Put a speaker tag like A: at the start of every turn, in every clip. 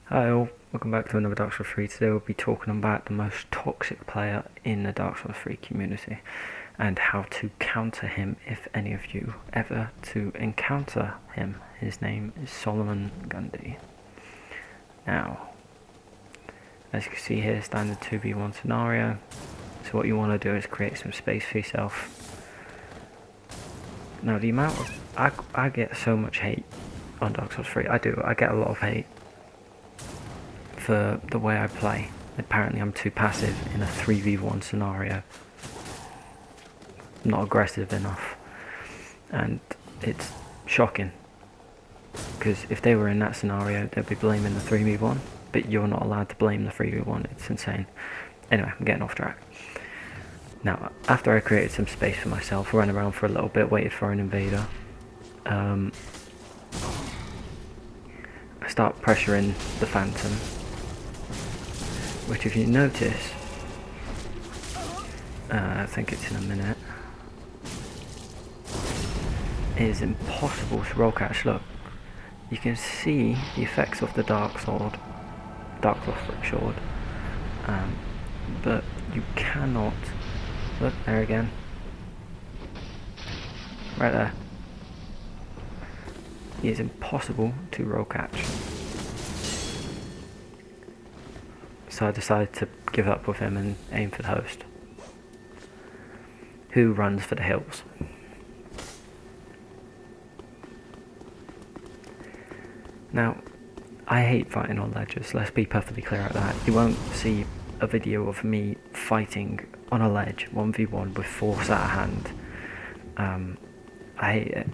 A: Hi all, welcome back to another Dark Souls 3. Today we'll be talking about the most toxic player in the Dark Souls 3 community and how to counter him if any of you ever to encounter him. His name is Solomon Gundy. Now, as you can see here, standard 2v1 scenario. So what you want to do is create some space for yourself. Now the amount of... I get so much hate on Dark Souls 3. I get a lot of hate for the way I play. Apparently I'm too passive in a 3v1 scenario. Not aggressive enough. And it's shocking. Because if they were in that scenario, they'd be blaming the 3v1. But you're not allowed to blame the 3v1. It's insane. Anyway, I'm getting off track. Now, after I created some space for myself, ran around for a little bit, waited for an invader. I start pressuring the Phantom, which if you notice, I think it's in a minute, is impossible to roll catch. Look, you can see the effects of the Dark Sword, Dark Lothric Sword, but you cannot, look there again, right there. He is impossible to roll catch. So I decided to give up with him and aim for the host, who runs for the hills. Now, I hate fighting on ledges, let's be perfectly clear at that. You won't see a video of me fighting on a ledge 1v1 with force at hand. I hate it.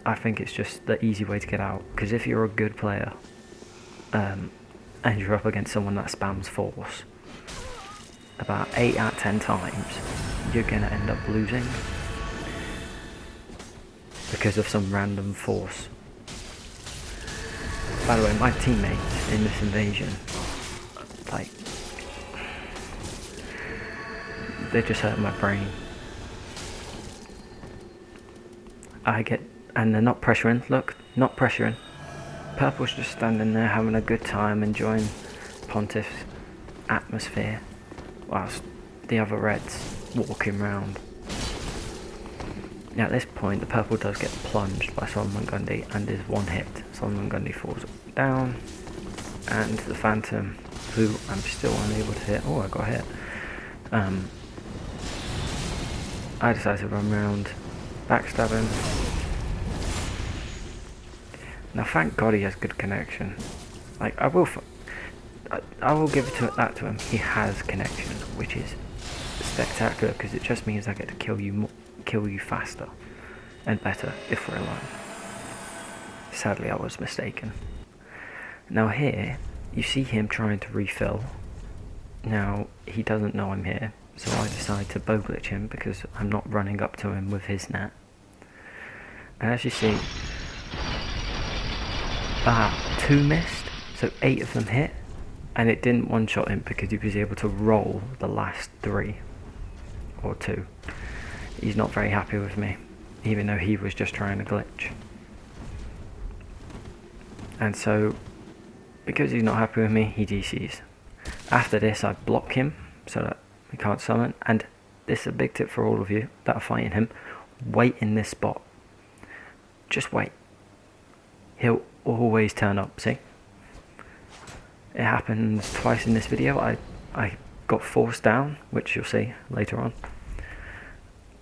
A: I think it's just the easy way to get out, because if you're a good player and you're up against someone that spams force about 8 out of 10 times, you're going to end up losing because of some random force. By the way, my teammates in this invasion, like, they just hurt my brain. And they're not pressuring, look, not pressuring. Purple's just standing there having a good time, enjoying Pontiff's atmosphere, whilst the other reds walking round. Now at this point, the purple does get plunged by Solomon Gundy and is one hit. Solomon Gundy falls down, and the Phantom, who I'm still unable to hit. Oh, I got hit. I decided to run round, backstab him. Now, thank God he has good connection. Like, I will give that to him. He has connection, which is spectacular because it just means I get to kill you faster and better if we're alone. Sadly, I was mistaken. Now here, you see him trying to refill. Now, he doesn't know I'm here, so I decide to bow glitch him because I'm not running up to him with his net. And as you see, 2 missed, so 8 of them hit, and it didn't one-shot him because he was able to roll the last 3 or 2. He's not very happy with me, even though he was just trying to glitch. And so, because he's not happy with me, he DCs. After this, I block him so that he can't summon, and this is a big tip for all of you that are fighting him: wait in this spot. Just wait. He'll always turn up, see? It happens twice in this video. I got forced down, which you'll see later on.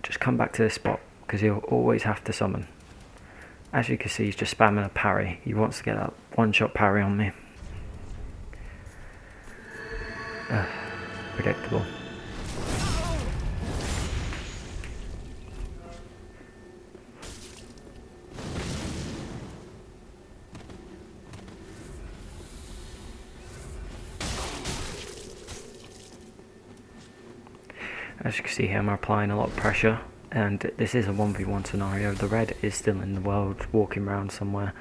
A: Just come back to this spot, because he'll always have to summon. As you can see, he's just spamming a parry. He wants to get that one-shot parry on me. Predictable. As you can see here, I'm applying a lot of pressure, and this is a 1v1 scenario. The red is still in the world, walking around somewhere,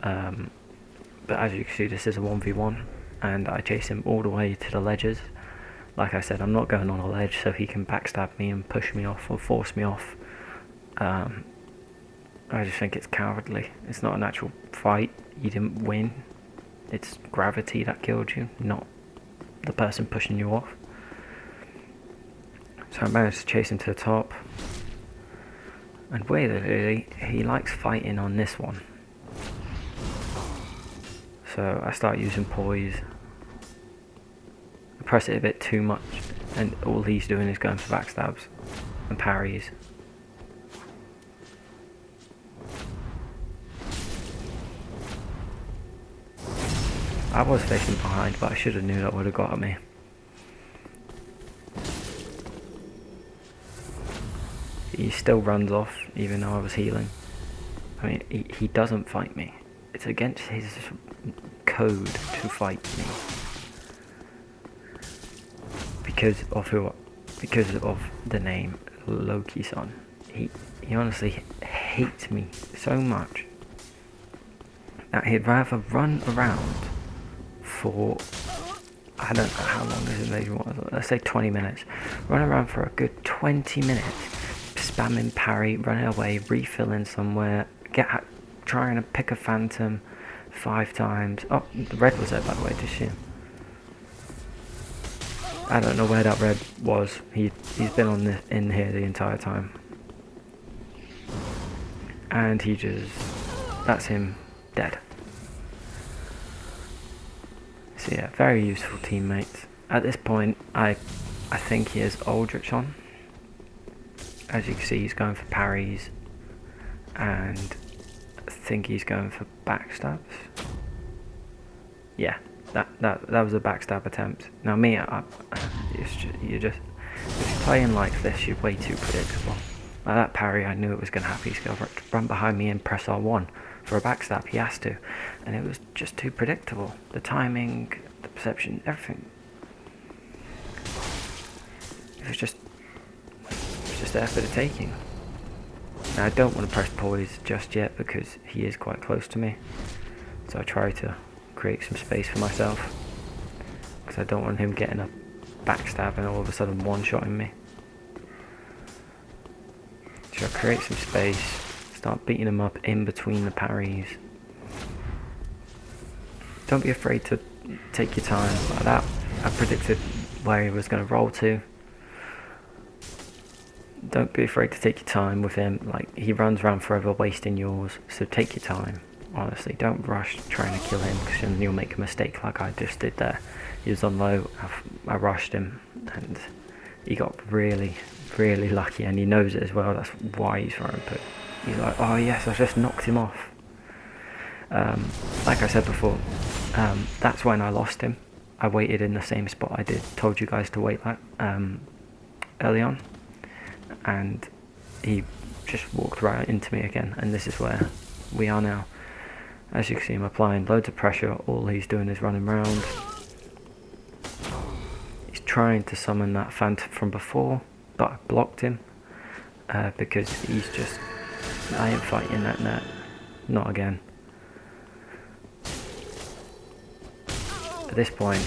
A: but as you can see, this is a 1v1, and I chase him all the way to the ledges. Like I said, I'm not going on a ledge so he can backstab me and push me off or force me off. I just think it's cowardly. It's not an actual fight. You didn't win. It's gravity that killed you, not the person pushing you off. So I managed to chase him to the top. And weirdly, he likes fighting on this one. So I start using poise. I press it a bit too much, and all he's doing is going for backstabs and parries. I was facing behind, but I should have knew that would have got at me. He still runs off, even though I was healing. I mean, he doesn't fight me. It's against his code to fight me. Because of the name Loki-san. He honestly hates me so much that he'd rather run around for, I don't know how long this invasion was, let's say 20 minutes. Run around for a good 20 minutes, spamming parry, running away, refilling somewhere, trying to pick a phantom 5 times. Oh, the red was there by the way, did you? I don't know where that red was. He's been in here the entire time. And that's him dead. So yeah, very useful teammates. At this point, I think he has Aldrich on. As you can see, he's going for parries, and I think he's going for backstabs. Yeah, that was a backstab attempt. Now me, if you're playing like this, you're way too predictable. Like that parry, I knew it was going to happen. He's going to run behind me and press R1 for a backstab. He has to, and it was just too predictable. The timing, the perception, everything. It was just there for the taking. Now I don't want to press poise just yet because he is quite close to me. So I try to create some space for myself because I don't want him getting a backstab and all of a sudden one-shotting me. So I create some space, start beating him up in between the parries. Don't be afraid to take your time like that. I predicted where he was going to roll to. Don't be afraid to take your time with him. Like, he runs around forever wasting yours, so take your time. Honestly, don't rush trying to kill him because then you'll make a mistake like I just did there. He was on low, I rushed him and he got really, really lucky, and he knows it as well. That's why he's throwing put. He's like, oh yes, I just knocked him off. Like I said before, that's when I lost him. I waited in the same spot I told you guys to wait like early on, and he just walked right into me again, and this is where we are now. As you can see, I'm applying loads of pressure. All he's doing is running around. He's trying to summon that phantom from before, but I blocked him because he's just, I ain't fighting that net, not again. At this point,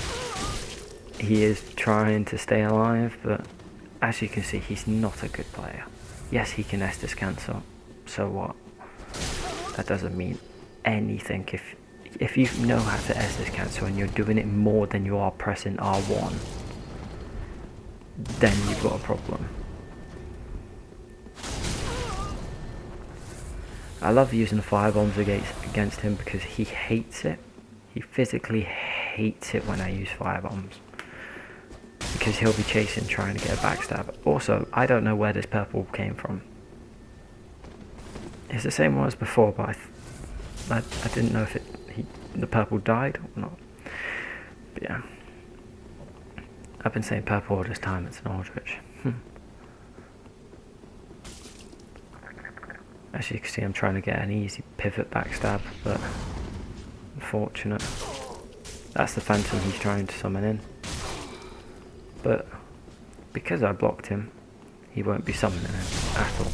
A: he is trying to stay alive, but as you can see, he's not a good player. Yes, he can Estus cancel, so what? That doesn't mean anything. If you know how to Estus cancel and you're doing it more than you are pressing R1, then you've got a problem. I love using firebombs against him because he hates it. He physically hates it when I use firebombs, because he'll be chasing trying to get a backstab. Also, I don't know where this purple came from. It's the same one as before, but I didn't know if the purple died or not. But yeah, I've been saying purple all this time. It's an Aldrich. As you can see, I'm trying to get an easy pivot backstab, but unfortunate. That's the phantom he's trying to summon in. But because I blocked him, he won't be summoning him at all.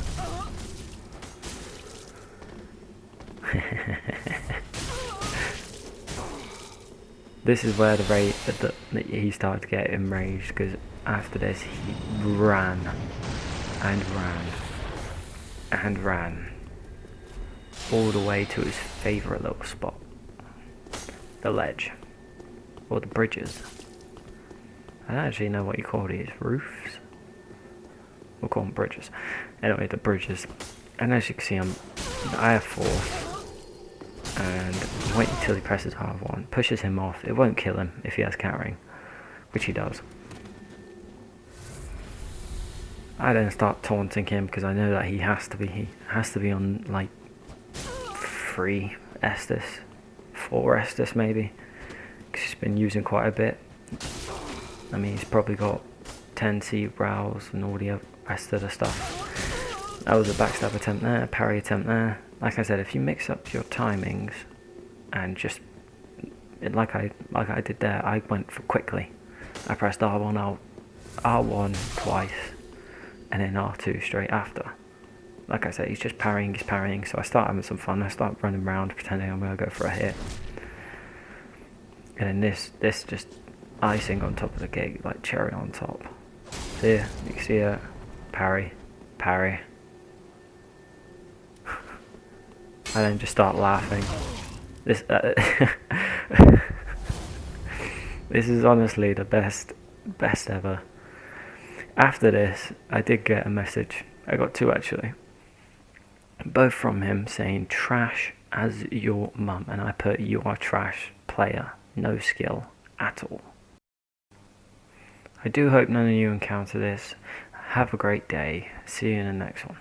A: This is where he started to get enraged, because after this he ran and ran and ran all the way to his favourite little spot. the ledge. Or the bridges. I don't actually know what you call these. Roofs? We'll call them bridges. Anyway, the bridges. And as you can see, I have 4. And wait until he presses R1. Pushes him off. It won't kill him if he has carrying. Which he does. I then start taunting him because I know that he has to be on like 3 Estus. 4 Estus maybe. Because he's been using quite a bit. I mean, he's probably got 10 seed brows and all the rest of the stuff. That was a backstab attempt there, parry attempt there. Like I said, if you mix up your timings and just like I did there, I went for quickly. I pressed R1 twice, and then R2 straight after. Like I said, he's parrying, so I start having some fun. I start running around pretending I'm going to go for a hit. And then this just icing on top of the cake, like cherry on top. So yeah, you can see it. Parry. I then just start laughing. This this is honestly the best ever. After this, I did get a message. I got 2 actually. Both from him saying trash as your mum, and I put you are trash player, no skill at all. I do hope none of you encounter this. Have a great day. See you in the next one.